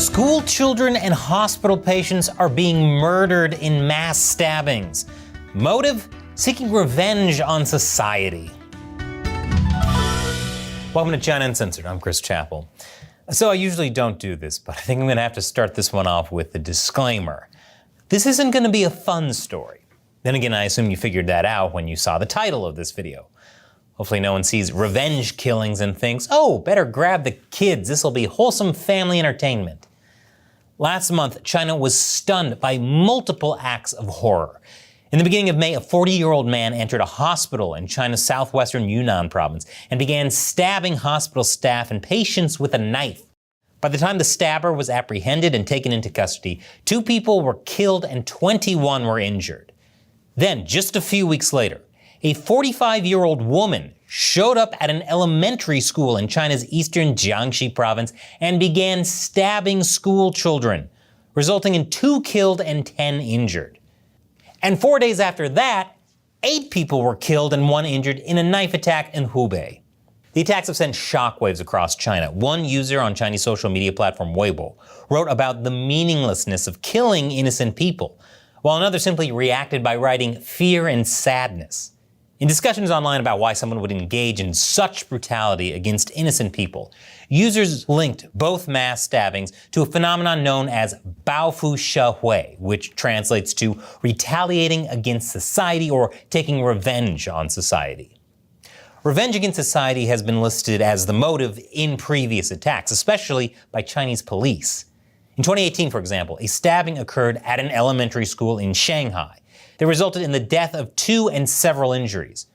School children and hospital patients are being murdered in mass stabbings. Motive? Seeking revenge on society. Welcome to China Uncensored. I'm Chris Chappell. So I usually don't do this, but I think I'm going to have to start this one off with a disclaimer. This isn't going to be a fun story. Then again, I assume you figured that out when you saw the title of this video. Hopefully no one sees revenge killings and thinks, oh, better grab the kids. This will be wholesome family entertainment. Last month, China was stunned by multiple acts of horror. In the beginning of May, a 40-year-old man entered a hospital in China's southwestern Yunnan province and began stabbing hospital staff and patients with a knife. By the time the stabber was apprehended and taken into custody, 2 people were killed and 21 were injured. Then, just a few weeks later, a 45-year-old woman showed up at an elementary school in China's eastern Jiangxi province and began stabbing school children, resulting in 2 killed and 10 injured. And 4 days after that, 8 people were killed and 1 injured in a knife attack in Hubei. The attacks have sent shockwaves across China. One user on Chinese social media platform Weibo wrote about the meaninglessness of killing innocent people, while another simply reacted by writing fear and sadness. In discussions online about why someone would engage in such brutality against innocent people, users linked both mass stabbings to a phenomenon known as baofu shehui, which translates to retaliating against society or taking revenge on society. Revenge against society has been listed as the motive in previous attacks, especially by Chinese police. In 2018, for example, a stabbing occurred at an elementary school in Shanghai that resulted in the death of 2 and several injuries.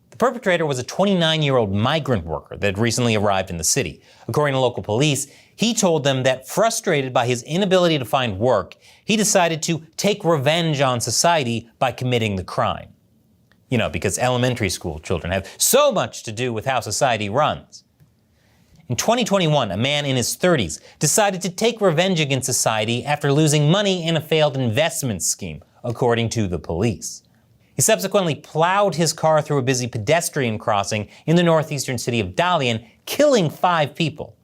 The perpetrator was a 29-year-old migrant worker that had recently arrived in the city. According to local police, he told them that frustrated by his inability to find work, he decided to take revenge on society by committing the crime. You know, because elementary school children have so much to do with how society runs. In 2021, a man in his 30s decided to take revenge against society after losing money in a failed investment scheme, according to the police. He subsequently plowed his car through a busy pedestrian crossing in the northeastern city of Dalian, killing 5 people.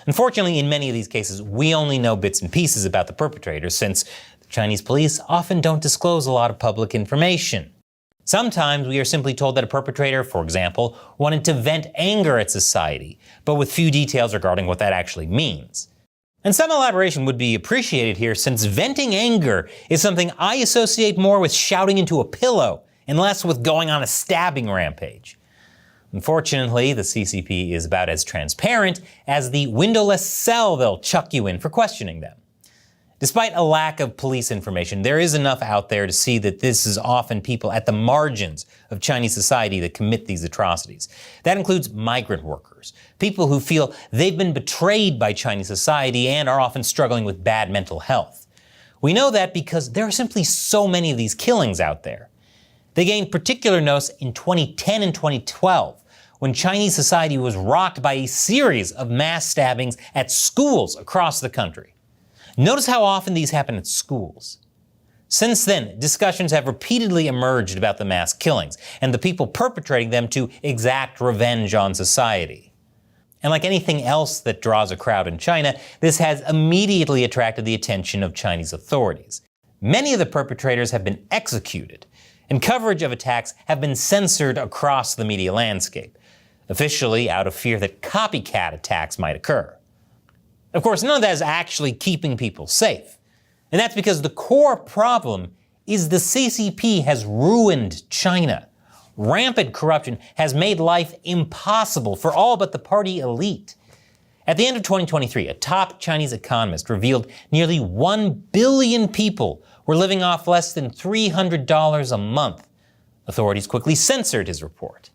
Unfortunately, in many of these cases, we only know bits and pieces about the perpetrators, since the Chinese police often don't disclose a lot of public information. Sometimes we are simply told that a perpetrator, for example, wanted to vent anger at society, but with few details regarding what that actually means. And some elaboration would be appreciated here, since venting anger is something I associate more with shouting into a pillow and less with going on a stabbing rampage. Unfortunately, the CCP is about as transparent as the windowless cell they'll chuck you in for questioning them. Despite a lack of police information, there is enough out there to see that this is often people at the margins of Chinese society that commit these atrocities. That includes migrant workers, people who feel they've been betrayed by Chinese society and are often struggling with bad mental health. We know that because there are simply so many of these killings out there. They gained particular notice in 2010 and 2012, when Chinese society was rocked by a series of mass stabbings at schools across the country. Notice how often these happen at schools. Since then, discussions have repeatedly emerged about the mass killings and the people perpetrating them to exact revenge on society. And like anything else that draws a crowd in China, this has immediately attracted the attention of Chinese authorities. Many of the perpetrators have been executed, and coverage of attacks have been censored across the media landscape, officially out of fear that copycat attacks might occur. Of course, none of that is actually keeping people safe. And that's because the core problem is the CCP has ruined China. Rampant corruption has made life impossible for all but the party elite. At the end of 2023, a top Chinese economist revealed nearly 1 billion people were living off less than $300 a month. Authorities quickly censored his report.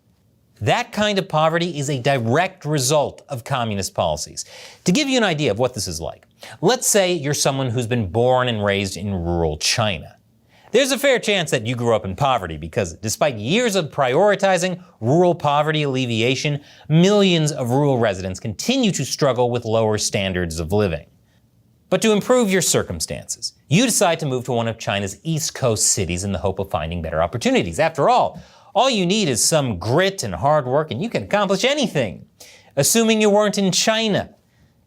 That kind of poverty is a direct result of communist policies. To give you an idea of what this is like, let's say you're someone who's been born and raised in rural China. There's a fair chance that you grew up in poverty because despite years of prioritizing rural poverty alleviation, millions of rural residents continue to struggle with lower standards of living. But to improve your circumstances, you decide to move to one of China's East Coast cities in the hope of finding better opportunities. After all you need is some grit and hard work and you can accomplish anything. Assuming you weren't in China.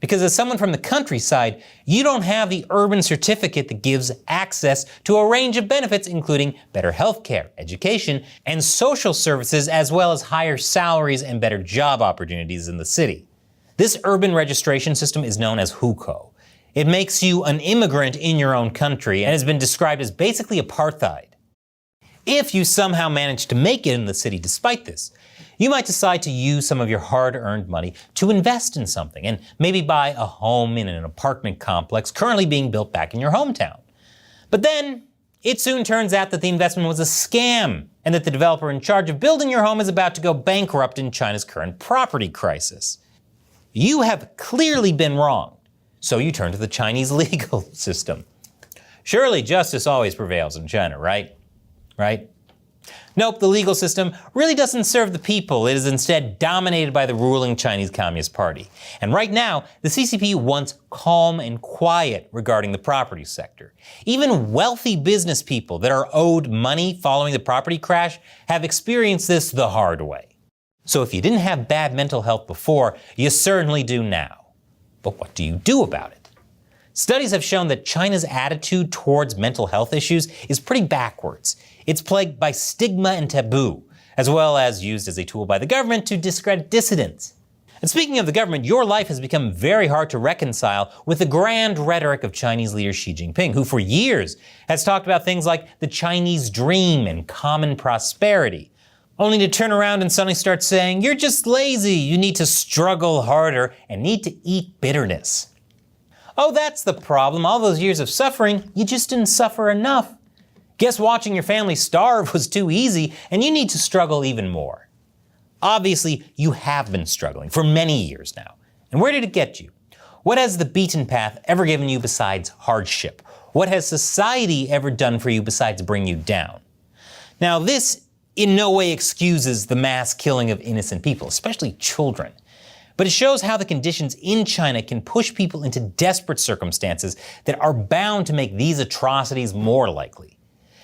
Because as someone from the countryside, you don't have the urban certificate that gives access to a range of benefits, including better healthcare, education, and social services, as well as higher salaries and better job opportunities in the city. This urban registration system is known as hukou. It makes you an immigrant in your own country and has been described as basically apartheid. If you somehow manage to make it in the city despite this, you might decide to use some of your hard-earned money to invest in something and maybe buy a home in an apartment complex currently being built back in your hometown. But then, it soon turns out that the investment was a scam and that the developer in charge of building your home is about to go bankrupt in China's current property crisis. You have clearly been wronged, so you turn to the Chinese legal system. Surely justice always prevails in China, right? Right? Nope, the legal system really doesn't serve the people. It is instead dominated by the ruling Chinese Communist Party. And right now, the CCP wants calm and quiet regarding the property sector. Even wealthy business people that are owed money following the property crash have experienced this the hard way. So if you didn't have bad mental health before, you certainly do now. But what do you do about it? Studies have shown that China's attitude towards mental health issues is pretty backwards. It's plagued by stigma and taboo, as well as used as a tool by the government to discredit dissidents. And speaking of the government, your life has become very hard to reconcile with the grand rhetoric of Chinese leader Xi Jinping, who for years has talked about things like the Chinese dream and common prosperity, only to turn around and suddenly start saying, you're just lazy, you need to struggle harder and need to eat bitterness. Oh, that's the problem. All those years of suffering, you just didn't suffer enough. Guess watching your family starve was too easy, and you need to struggle even more. Obviously, you have been struggling for many years now. And where did it get you? What has the beaten path ever given you besides hardship? What has society ever done for you besides bring you down? Now, this in no way excuses the mass killing of innocent people, especially children. But it shows how the conditions in China can push people into desperate circumstances that are bound to make these atrocities more likely.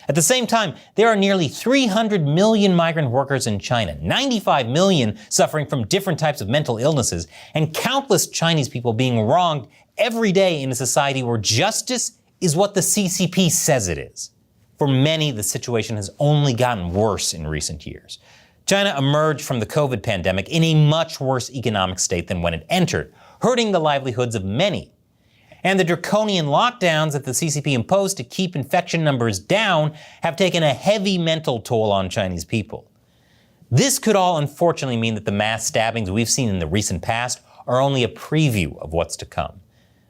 At the same time, there are nearly 300 million migrant workers in China, 95 million suffering from different types of mental illnesses, and countless Chinese people being wronged every day in a society where justice is what the CCP says it is. For many, the situation has only gotten worse in recent years. China emerged from the COVID pandemic in a much worse economic state than when it entered, hurting the livelihoods of many. And the draconian lockdowns that the CCP imposed to keep infection numbers down have taken a heavy mental toll on Chinese people. This could all unfortunately mean that the mass stabbings we've seen in the recent past are only a preview of what's to come,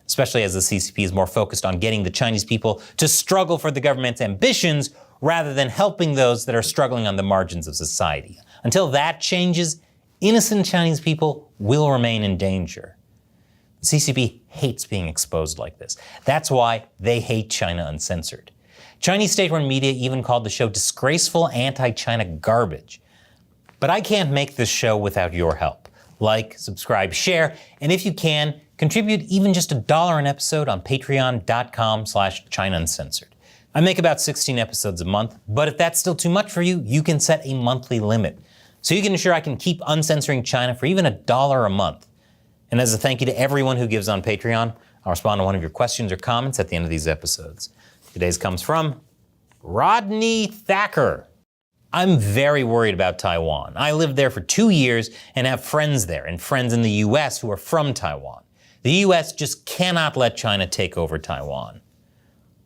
especially as the CCP is more focused on getting the Chinese people to struggle for the government's ambitions rather than helping those that are struggling on the margins of society. Until that changes, innocent Chinese people will remain in danger. The CCP hates being exposed like this. That's why they hate China Uncensored. Chinese state-run media even called the show disgraceful anti-China garbage. But I can't make this show without your help. Like, subscribe, share, and if you can, contribute even just $1 an episode on patreon.com/China Uncensored. I make about 16 episodes a month, but if that's still too much for you, you can set a monthly limit. So you can ensure I can keep uncensoring China for even $1 a month. And as a thank you to everyone who gives on Patreon, I'll respond to one of your questions or comments at the end of these episodes. Today's comes from Rodney Thacker. I'm very worried about Taiwan. I lived there for 2 years and have friends there and friends in the US who are from Taiwan. The US just cannot let China take over Taiwan.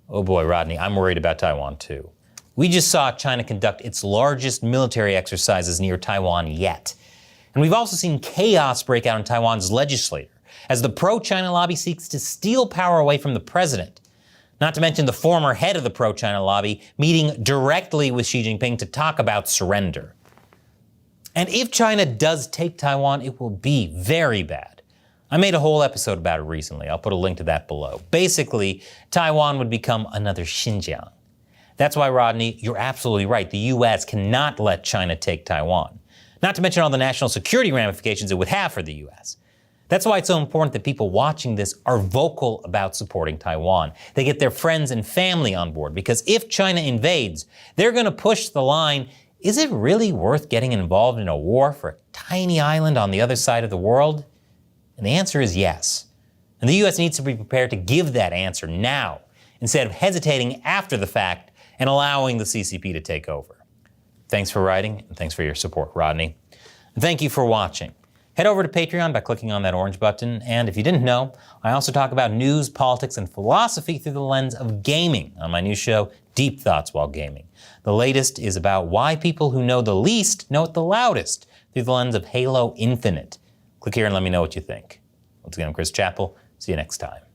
Oh boy, Rodney, I'm worried about Taiwan too. We just saw China conduct its largest military exercises near Taiwan yet. And we've also seen chaos break out in Taiwan's legislature as the pro-China lobby seeks to steal power away from the president. Not to mention the former head of the pro-China lobby meeting directly with Xi Jinping to talk about surrender. And if China does take Taiwan, it will be very bad. I made a whole episode about it recently. I'll put a link to that below. Basically, Taiwan would become another Xinjiang. That's why, Rodney, you're absolutely right. The US cannot let China take Taiwan. Not to mention all the national security ramifications it would have for the US. That's why it's so important that people watching this are vocal about supporting Taiwan. They get their friends and family on board, because if China invades, they're going to push the line, is it really worth getting involved in a war for a tiny island on the other side of the world? And the answer is yes. And the US needs to be prepared to give that answer now, instead of hesitating after the fact and allowing the CCP to take over. Thanks for writing, and thanks for your support, Rodney. And thank you for watching. Head over to Patreon by clicking on that orange button, and if you didn't know, I also talk about news, politics, and philosophy through the lens of gaming on my new show, Deep Thoughts While Gaming. The latest is about why people who know the least know it the loudest through the lens of Halo Infinite. Click here and let me know what you think. Once again, I'm Chris Chappell. See you next time.